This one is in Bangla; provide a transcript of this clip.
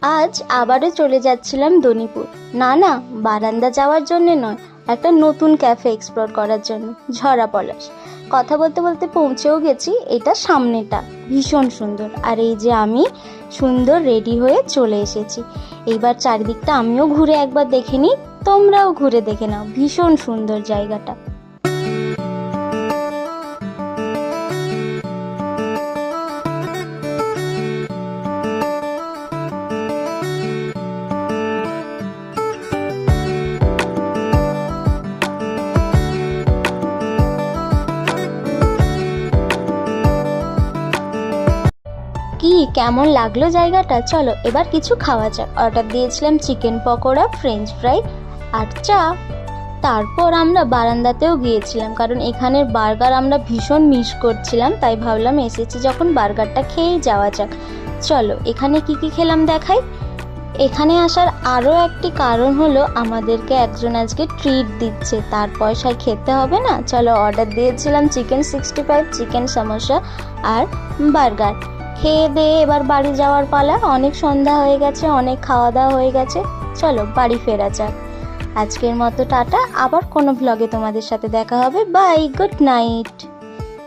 আজ আবারও চলে যাচ্ছিলাম দনিপুর। না, বারান্দা যাওয়ার জন্যে নয়, একটা নতুন ক্যাফে এক্সপ্লোর করার জন্য, ঝরা পলাশ। কথা বলতে বলতে পৌঁছেও গেছি। এটা সামনেটা ভীষণ সুন্দর, আর এই যে আমি সুন্দর রেডি হয়ে চলে এসেছি। এইবার চারিদিকটা আমিও ঘুরে একবার দেখে নিই, তোমরাও ঘুরে দেখে নাও। ভীষণ সুন্দর জায়গাটা। কি কেমন লাগলো জায়গাটা? চলো এবার কিছু খাওয়া যাক। অর্ডার দিয়েছিলাম চিকেন পকোড়া, ফ্রেঞ্চ ফ্রাই আর চা। তারপর আমরা বারান্দাতেও গিয়েছিলাম, কারণ এখানের বার্গার আমরা ভীষণ মিস করছিলাম, তাই ভাবলাম এসেছি যখন বার্গারটা খেয়েই যাওয়া যাক। চলো এখানে কি কি খেলাম দেখাই। এখানে আসার আরও একটি কারণ হলো আমাদেরকে একজন আজকে ট্রিট দিচ্ছে, তার পয়সায় খেতে হবে না। চলো অর্ডার দিয়েছিলাম চিকেন 65, চিকেন সমোসা আর বার্গার। খেয়ে দিয়ে এবার বাড়ি যাওয়ার পালা। অনেক সন্ধ্যা হয়ে গেছে, অনেক খাওয়া দাওয়া হয়ে গেছে, চলো বাড়ি ফেরা যাক। আজকের মতো টাটা, আবার কোনো ভ্লগে তোমাদের সাথে দেখা হবে। Bye, good night.